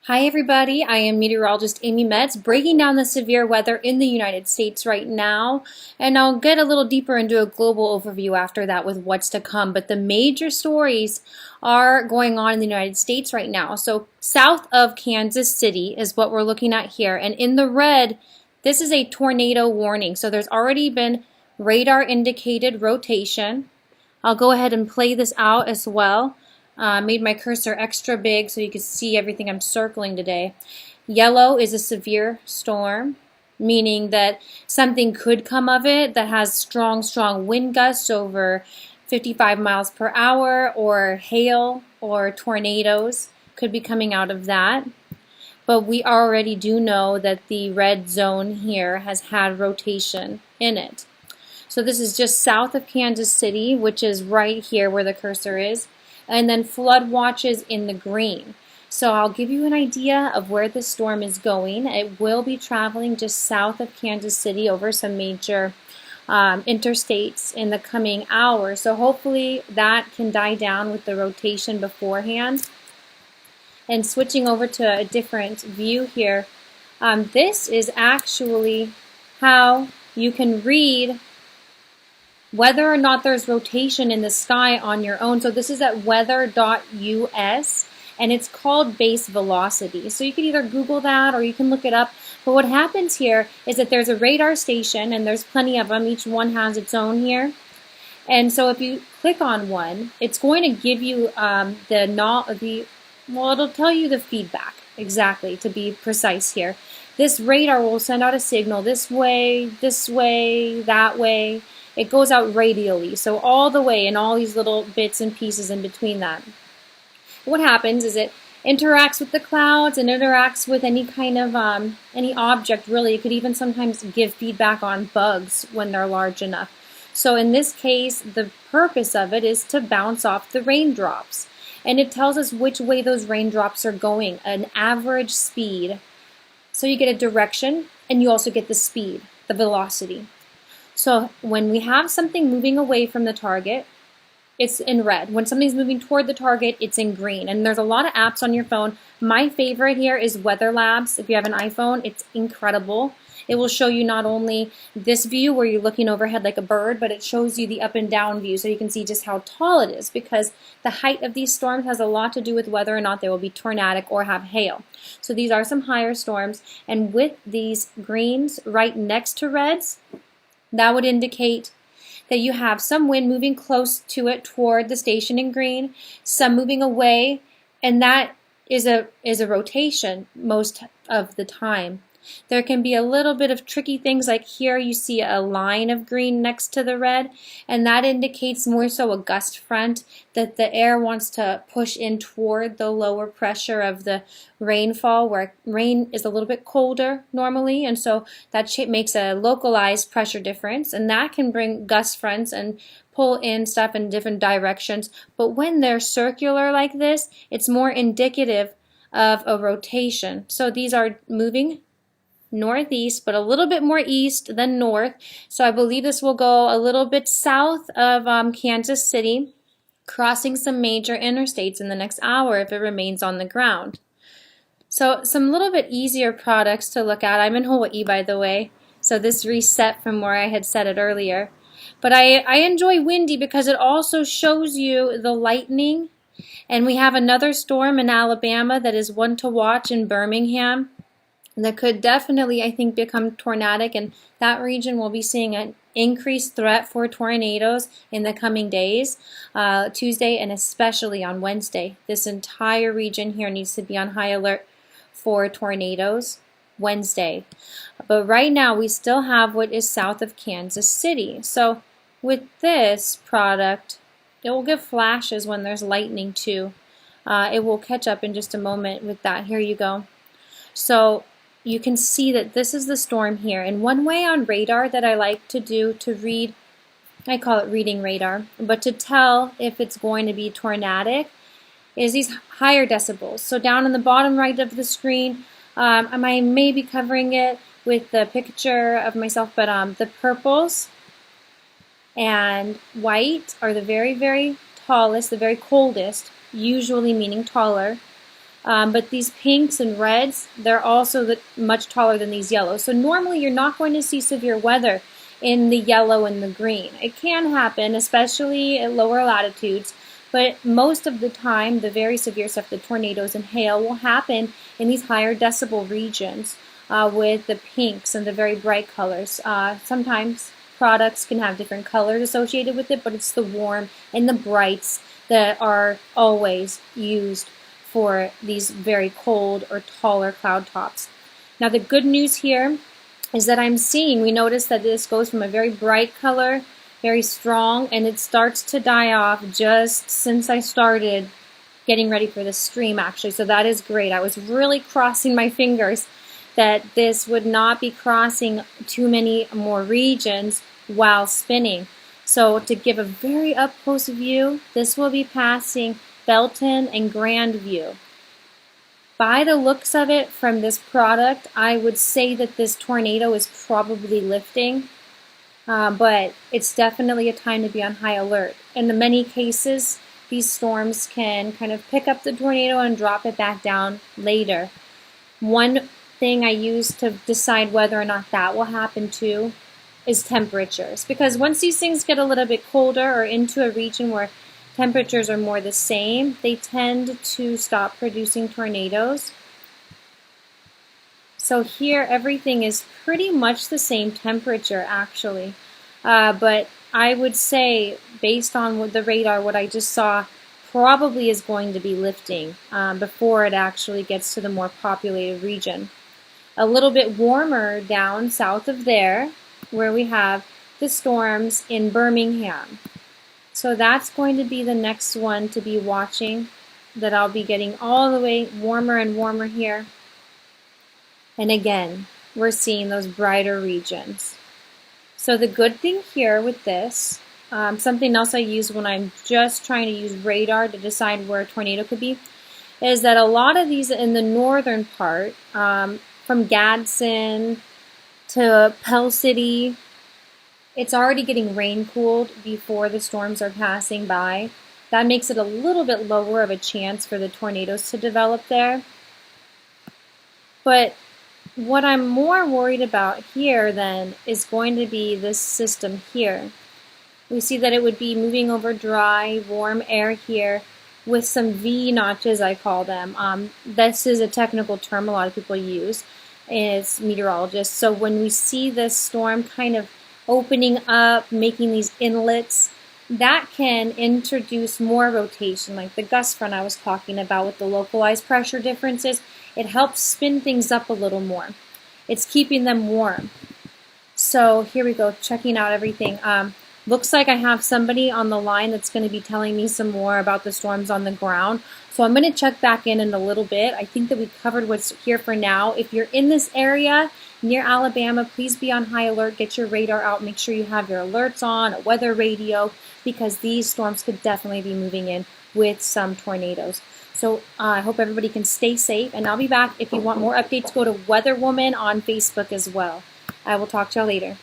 Hi everybody, I am meteorologist Amy Metz, breaking down the severe weather in the United States right now, and I'll get a little deeper into a global overview after that with what's to come. But the major stories are going on in the United States right now. So south of Kansas City is what we're looking at here, and in the red, this is a tornado warning. So there's already been radar indicated rotation. I'll go ahead and play this out as well. Made my cursor extra big so you can see everything I'm circling today. Yellow is a severe storm, meaning that something could come of it that has strong wind gusts over 55 miles per hour, or hail or tornadoes could be coming out of that. But we already do know that the red zone here has had rotation in it. So this is just south of Kansas City, which is right here where the cursor is. And then flood watches in the green. So I'll give you an idea of where the storm is going. It will be traveling just south of Kansas City over some major interstates in the coming hours. So hopefully that can die down with the rotation beforehand. And switching over to a different view here, this is actually how you can read whether or not there's rotation in the sky on your own. So this is at weather.us, and it's called base velocity. So you can either Google that or you can look it up. But what happens here is that there's a radar station, and there's plenty of them. Each one has its own here. And so if you click on one, it's going to give you it'll tell you the feedback exactly, to be precise here. This radar will send out a signal this way, that way. It goes out radially, so all the way, and all these little bits and pieces in between that. What happens is it interacts with the clouds and interacts with any kind of any object, really. It could even sometimes give feedback on bugs when they're large enough. So in this case, the purpose of it is to bounce off the raindrops, and it tells us which way those raindrops are going, an average speed. So you get a direction, and you also get the speed, the velocity. So when we have something moving away from the target, it's in red. When something's moving toward the target, it's in green. And there's a lot of apps on your phone. My favorite here is Weather Labs. If you have an iPhone, it's incredible. It will show you not only this view where you're looking overhead like a bird, but it shows you the up and down view so you can see just how tall it is, because the height of these storms has a lot to do with whether or not they will be tornadic or have hail. So these are some higher storms, and with these greens right next to reds, that would indicate that you have some wind moving close to it toward the station in green, some moving away, and that is a rotation most of the time. There can be a little bit of tricky things, like here you see a line of green next to the red, and that indicates more so a gust front, that the air wants to push in toward the lower pressure of the rainfall, where rain is a little bit colder normally, and so that makes a localized pressure difference, and that can bring gust fronts and pull in stuff in different directions. But when they're circular like this, it's more indicative of a rotation. So these are moving northeast, but a little bit more east than north. So I believe this will go a little bit south of Kansas City, crossing some major interstates in the next hour if it remains on the ground. So some little bit easier products to look at. I'm in Hawaii, by the way, so this reset from where I had said it earlier. But I enjoy windy because it also shows you the lightning. And we have another storm in Alabama that is one to watch in Birmingham, that could definitely, I think, become tornadic, and that region will be seeing an increased threat for tornadoes in the coming days, Tuesday and especially on Wednesday. This entire region here needs to be on high alert for tornadoes Wednesday. But right now we still have what is south of Kansas City. So with this product, it will give flashes when there's lightning too. It will catch up in just a moment with that. Here you go. So you can see that this is the storm here. And one way on radar that I like to do to read, I call it reading radar, but to tell if it's going to be tornadic, is these higher decibels. So down in the bottom right of the screen, I may be covering it with the picture of myself, but the purples and white are the very, very tallest, the very coldest, usually meaning taller. But these pinks and reds, they're also much taller than these yellows. So normally you're not going to see severe weather in the yellow and the green. It can happen, especially at lower latitudes, but most of the time, the very severe stuff, the tornadoes and hail, will happen in these higher decibel regions with the pinks and the very bright colors. Sometimes products can have different colors associated with it, but it's the warm and the brights that are always used for these very cold or taller cloud tops. Now the good news here is that we notice that this goes from a very bright color, very strong, and it starts to die off just since I started getting ready for this stream actually. So that is great. I was really crossing my fingers that this would not be crossing too many more regions while spinning. So to give a very up close view, this will be passing Belton and Grandview. By the looks of it from this product, I would say that this tornado is probably lifting, but it's definitely a time to be on high alert. In many cases, these storms can kind of pick up the tornado and drop it back down later. One thing I use to decide whether or not that will happen too is temperatures, because once these things get a little bit colder or into a region where temperatures are more the same, they tend to stop producing tornadoes. So here everything is pretty much the same temperature actually, but I would say based on what the radar, what I just saw, probably is going to be lifting before it actually gets to the more populated region. A little bit warmer down south of there, where we have the storms in Birmingham. So that's going to be the next one to be watching, that I'll be getting all the way warmer and warmer here. And again, we're seeing those brighter regions. So the good thing here with this, something else I use when I'm just trying to use radar to decide where a tornado could be, is that a lot of these in the northern part, from Gadsden to Pell City, it's already getting rain cooled before the storms are passing by. That makes it a little bit lower of a chance for the tornadoes to develop there. But what I'm more worried about here then is going to be this system here. We see that it would be moving over dry, warm air here with some V notches, I call them. This is a technical term a lot of people use as meteorologists. So when we see this storm kind of opening up, making these inlets, that can introduce more rotation, like the gust front I was talking about with the localized pressure differences. It helps spin things up a little more. It's keeping them warm. So here we go, checking out everything. Looks like I have somebody on the line that's going to be telling me some more about the storms on the ground. So I'm going to check back in a little bit. I think that we covered what's here for now. If you're in this area near Alabama, please be on high alert. Get your radar out. Make sure you have your alerts on, a weather radio, because these storms could definitely be moving in with some tornadoes. So I hope everybody can stay safe, and I'll be back. If you want more updates, go to Weather Woman on Facebook as well. I will talk to y'all later.